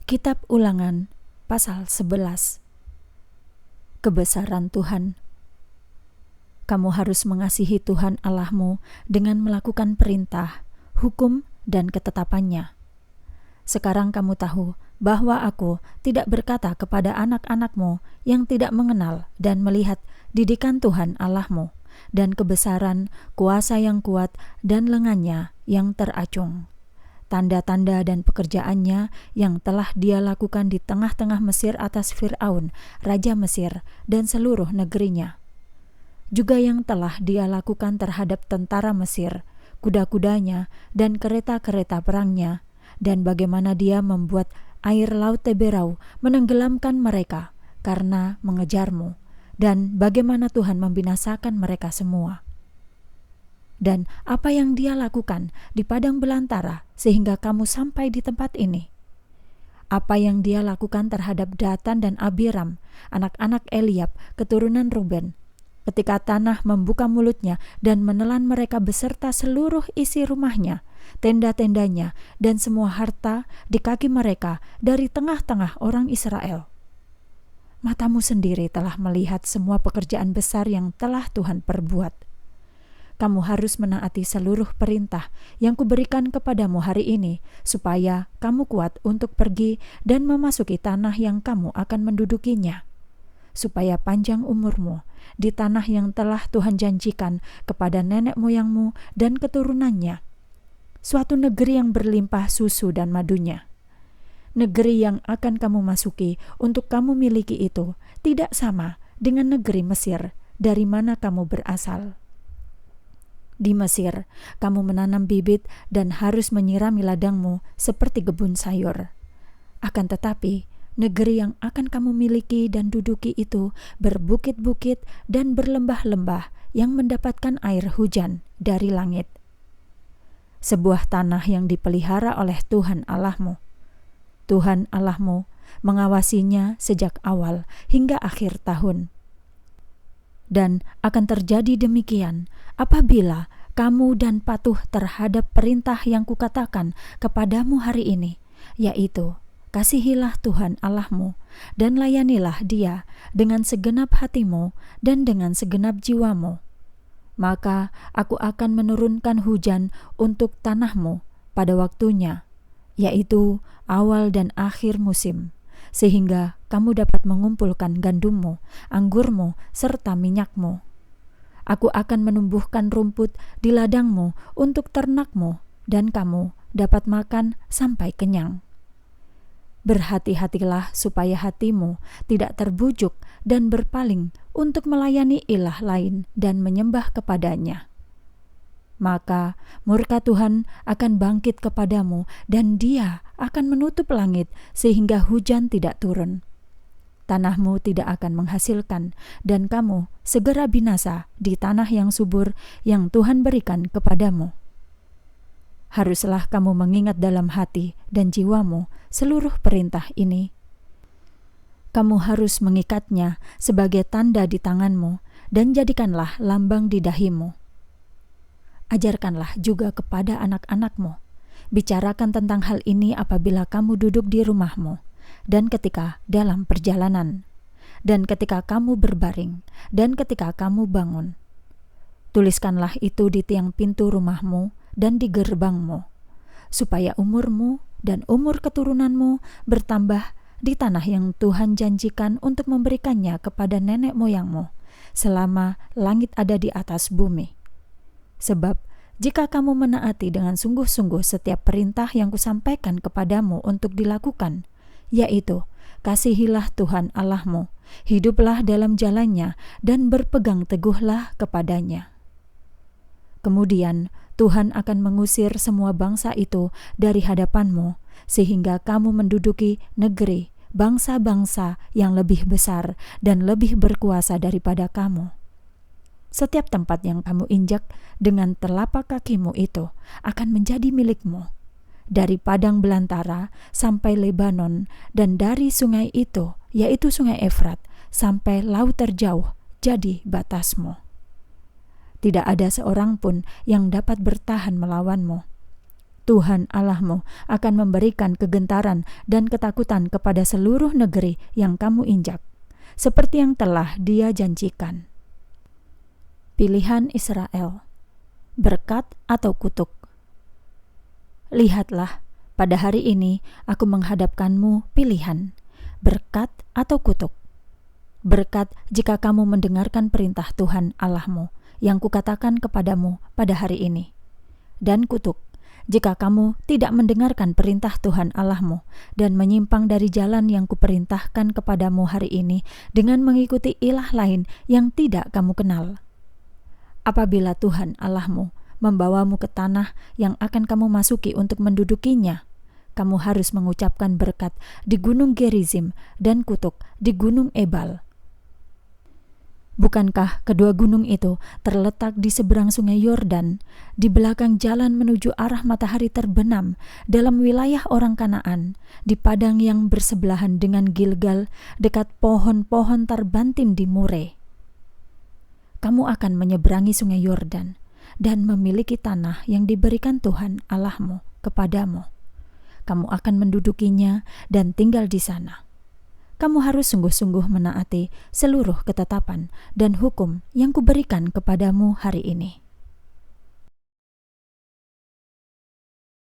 Kitab Ulangan pasal 11. Kebesaran Tuhan. Kamu harus mengasihi Tuhan Allahmu dengan melakukan perintah, hukum, dan ketetapannya. Sekarang kamu tahu bahwa aku tidak berkata kepada anak-anakmu yang tidak mengenal dan melihat didikan Tuhan Allahmu dan kebesaran, kuasa yang kuat, dan lengannya yang teracung. Tanda-tanda dan pekerjaannya yang telah dia lakukan di tengah-tengah Mesir atas Fir'aun, Raja Mesir, dan seluruh negerinya. Juga yang telah dia lakukan terhadap tentara Mesir, kuda-kudanya, dan kereta-kereta perangnya, dan bagaimana dia membuat air laut Teberau menenggelamkan mereka karena mengejarmu, dan bagaimana Tuhan membinasakan mereka semua. Dan apa yang dia lakukan di padang belantara sehingga kamu sampai di tempat ini. Apa yang dia lakukan terhadap Datan dan Abiram, anak-anak Eliab, keturunan Ruben, ketika tanah membuka mulutnya dan menelan mereka beserta seluruh isi rumahnya, tenda-tendanya, dan semua harta di kaki mereka dari tengah-tengah orang Israel. Matamu sendiri telah melihat semua pekerjaan besar yang telah Tuhan perbuat. Kamu harus menaati seluruh perintah yang kuberikan kepadamu hari ini, supaya kamu kuat untuk pergi dan memasuki tanah yang kamu akan mendudukinya, supaya panjang umurmu di tanah yang telah Tuhan janjikan kepada nenek moyangmu dan keturunannya, suatu negeri yang berlimpah susu dan madunya. Negeri yang akan kamu masuki untuk kamu miliki itu tidak sama dengan negeri Mesir, dari mana kamu berasal. Di Mesir, kamu menanam bibit dan harus menyirami ladangmu seperti kebun sayur. Akan tetapi, negeri yang akan kamu miliki dan duduki itu berbukit-bukit dan berlembah-lembah yang mendapatkan air hujan dari langit. Sebuah tanah yang dipelihara oleh Tuhan Allahmu. Tuhan Allahmu mengawasinya sejak awal hingga akhir tahun. Dan akan terjadi demikian apabila kamu dan patuh terhadap perintah yang kukatakan kepadamu hari ini, yaitu kasihilah Tuhan Allahmu dan layanilah Dia dengan segenap hatimu dan dengan segenap jiwamu. Maka aku akan menurunkan hujan untuk tanahmu pada waktunya, yaitu awal dan akhir musim, sehingga kamu dapat mengumpulkan gandummu, anggurmu, serta minyakmu. Aku akan menumbuhkan rumput di ladangmu untuk ternakmu, dan kamu dapat makan sampai kenyang. Berhati-hatilah supaya hatimu tidak terbujuk dan berpaling untuk melayani ilah lain dan menyembah kepadanya. Maka murka Tuhan akan bangkit kepadamu dan Dia akan menutup langit sehingga hujan tidak turun. Tanahmu tidak akan menghasilkan dan kamu segera binasa di tanah yang subur yang Tuhan berikan kepadamu. Haruslah kamu mengingat dalam hati dan jiwamu seluruh perintah ini. Kamu harus mengikatnya sebagai tanda di tanganmu dan jadikanlah lambang di dahimu. Ajarkanlah juga kepada anak-anakmu. Bicarakan tentang hal ini apabila kamu duduk di rumahmu, dan ketika dalam perjalanan, dan ketika kamu berbaring, dan ketika kamu bangun. Tuliskanlah itu di tiang pintu rumahmu dan di gerbangmu, supaya umurmu dan umur keturunanmu bertambah di tanah yang Tuhan janjikan untuk memberikannya kepada nenek moyangmu, selama langit ada di atas bumi. Sebab jika kamu menaati dengan sungguh-sungguh setiap perintah yang kusampaikan kepadamu untuk dilakukan, yaitu kasihilah Tuhan Allahmu, hiduplah dalam jalannya, dan berpegang teguhlah kepadanya. Kemudian Tuhan akan mengusir semua bangsa itu dari hadapanmu, sehingga kamu menduduki negeri bangsa-bangsa yang lebih besar dan lebih berkuasa daripada kamu. Setiap tempat yang kamu injak dengan telapak kakimu itu akan menjadi milikmu, dari padang belantara sampai Lebanon, dan dari sungai itu, yaitu sungai Efrat, sampai laut terjauh, jadi batasmu. Tidak ada seorang pun yang dapat bertahan melawanmu. Tuhan Allahmu akan memberikan kegentaran dan ketakutan kepada seluruh negeri yang kamu injak, seperti yang telah Dia janjikan. Pilihan Israel, berkat atau kutuk. Lihatlah, pada hari ini aku menghadapkanmu pilihan, berkat atau kutuk. Berkat jika kamu mendengarkan perintah Tuhan Allahmu yang kukatakan kepadamu pada hari ini. Dan kutuk jika kamu tidak mendengarkan perintah Tuhan Allahmu dan menyimpang dari jalan yang kuperintahkan kepadamu hari ini dengan mengikuti ilah lain yang tidak kamu kenal. Apabila Tuhan Allahmu membawamu ke tanah yang akan kamu masuki untuk mendudukinya, kamu harus mengucapkan berkat di gunung Gerizim dan kutuk di gunung Ebal. Bukankah kedua gunung itu terletak di seberang sungai Yordan, di belakang jalan menuju arah matahari terbenam dalam wilayah orang Kanaan, di padang yang bersebelahan dengan Gilgal, dekat pohon-pohon terbantin di More? Kamu akan menyeberangi sungai Yordan dan memiliki tanah yang diberikan Tuhan Allahmu kepadamu. Kamu akan mendudukinya dan tinggal di sana. Kamu harus sungguh-sungguh menaati seluruh ketetapan dan hukum yang kuberikan kepadamu hari ini.